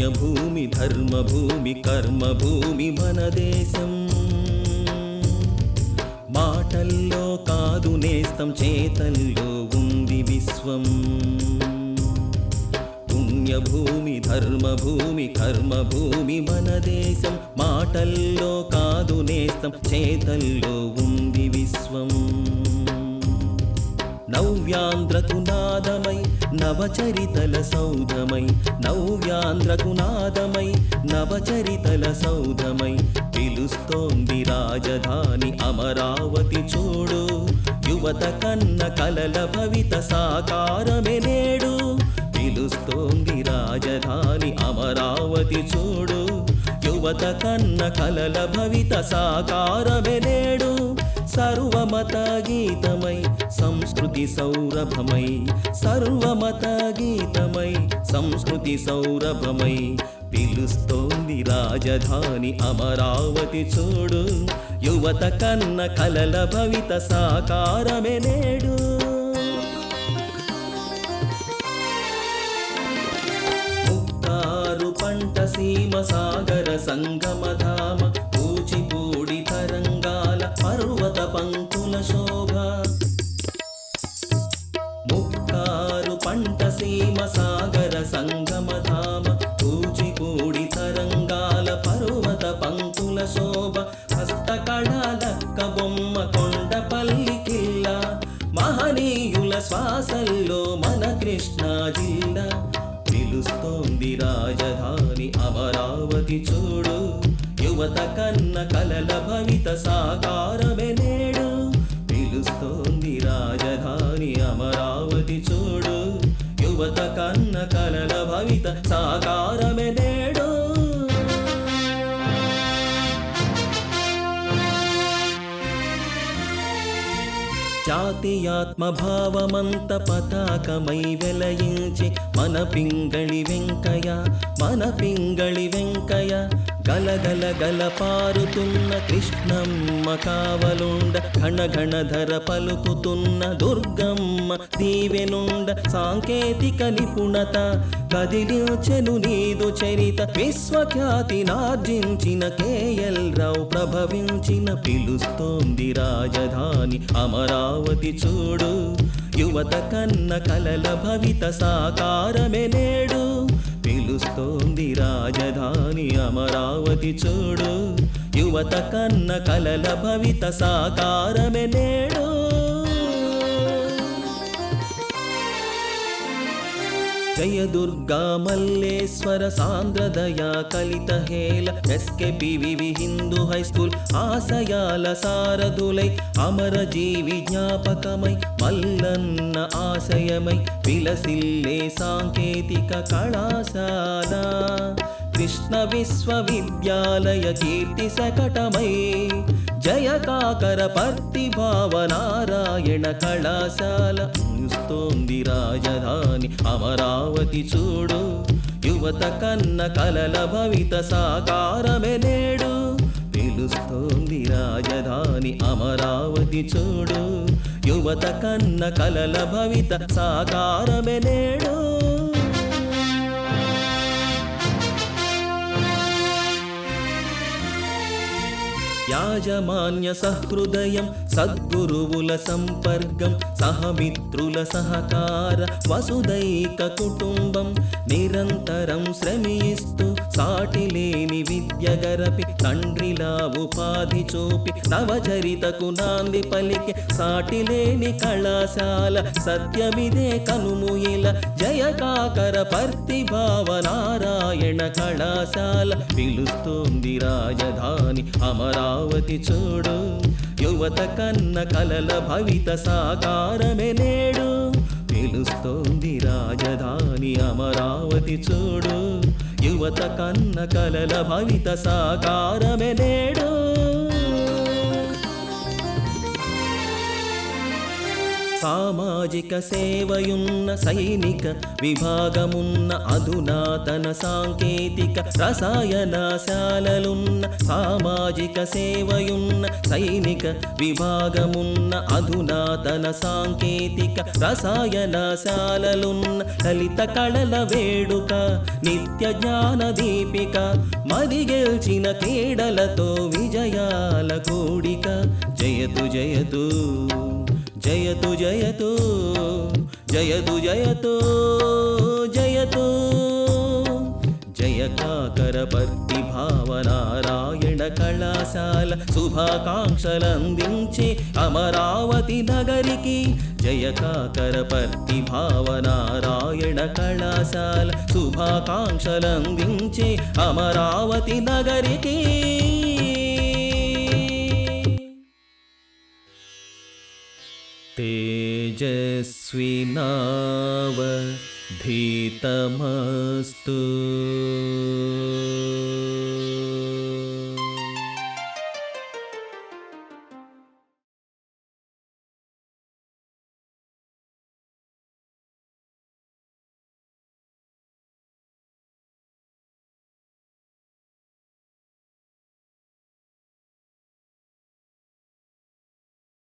పుణ్యభూమి ధర్మభూమి కర్మభూమి మన దేశం. మాటల్లో కాదు నేస్తం చేతల్లో ఉంది విశ్వం. పుణ్యభూమి ధర్మభూమి కర్మభూమి మన దేశం. మాటల్లో కాదు నేస్తం చేతల్లో ఉంది విశ్వం. నవ్యాంధ్రకు నాదమై నవచరితల సౌధమై, నవ్యాంధ్రకు నాదమై నవచరితల సౌధమై పిలుస్తోంది రాజధాని అమరావతి చూడు. యువత కన్న కలల భవిత సాకారమే నేడు. పిలుస్తోంది రాజధాని అమరావతి చూడు. యువత కన్న కలల భవిత సాకారమే నేడు. సర్వమత గీతమై సంస్కృతి సౌరభమై, సర్వమత గీతమై సంస్కృతి సౌరభమై పిలుస్తోంది రాజధాని అమరావతి చూడు. యువత కన్న కలల భవిత సాకారమే నేడు. ముక్కారు పంట సీమ సాగర సంగమధామ, కూచిపూడి తరంగాల పర్వత పంక్తుల శోభ. ముక్కారు పంట సీమ సాగర సంగమధామ, కూచిపూడి తరంగాల పర్వత పంక్తుల శోభ. హస్తకళాలక్క బొమ్మ కొండపల్లి కిల్లా, మహనీయుల శ్వాసల్లో మన కృష్ణా జిల్లా. పిలుస్తోంది రాజధాని అమరావతి చూడు. యువత కన్న కలల భవిత సాకారమే నేడు. పిలుస్తోంది రాజధాని అమరావతి చూడు. యువత కన్న కలల భవిత సాకారమే నేడు. జాతీయాత్మ భావమంత పతాకమై వెలయించి మన పింగళి వెంకయ్య, మన పింగళి వెంకయ్య. గలగల గల పారుతున్న కృష్ణమ్మ కావలుండ, ఘన ఘనధర పలుకుతున్న దుర్గమ్మ దీవెనుండ. సాంకేతిక నిపుణత కదిలించెను నీదు చరిత, విశ్వఖ్యాతి నార్జించిన కేఎల్ రావు ప్రభవించిన. పిలుస్తోంది రాజధాని అమరావతి చూడు. యువత కన్న కలల భవిత సాకారమే నేడు. పిలుస్తోంది రాజధాని అమరావతి చూడు. యువత కన్న కలల భవిత సాకారమే నేడు. జయ దుర్గా మల్లేశ్వర సాంద్రదయా కలిత హేల, ఎస్కేపివి హిందూ హై స్కూల్ ఆశయాల సారథులై, అమర జీవి జ్ఞాపకమై మల్లన్న ఆశయమై విలసిల్లే సాంకేతిక కళాశాల. కృష్ణ విశ్వవిద్యాలయ కీర్తి శకటమై, జయ కాకర పర్తిభావనారాయణ కళాశాల. పిలుస్తోంది రాజధాని అమరావతి చూడు. యువత కన్న కలల భవిత సాకారమే నేడు. పిలుస్తోంది రాజధాని అమరావతి చూడు. యువత కన్న కలల భవిత సాకారమే నేడు. యాజమాన్య సహృదయం సద్గురువుల సంపర్గం, సహమిత్రుల సహకార వసుదైక కుటుంబం. నిరంతరం శ్రమిస్తూ సాటిలేని విద్య గరపి, తండ్రిలా ఉపాధి చూపి నవచరితకు నాంది పలికి సాటిలేని కళాశాల. సత్యమిదే కనుముయిల జయ కాకర పర్తిభావనారాయణ కళాశాల. పిలుస్తోంది రాజధాని అమరావతి చూడు. యువత కన్న కలల భవిత సాకారమే నేడు. పిలుస్తోంది రాజధాని అమరావతి చూడు. యువత కన్న కలల భవిత సాకారమే నేడు. సామాజిక సేవయున్న సైనిక విభాగమున్న అధునాతన సాంకేతిక రసాయనశాలలున్న సామాజిక సేవయున్న సైనిక విభాగమున్న అధునాతన సాంకేతిక రసాయనశాలలున్న లలిత కళల వేడుక నిత్య జ్ఞాన దీపిక మది గెల్చిన క్రీడలతో విజయాల కూడిక జయతు జయతు జయతు జయతు జయతు జయతు జయతు జయ కాకరపర్తి భావనారాయణ కళాశాల శుభాకాంక్షలందించే అమరావతి నగరికి జయ కాకరపర్తి భావనారాయణ కళాశాల శుభాకాంక్షలందించే అమరావతి నగరికి तेजस्विनावधीतमस्तु।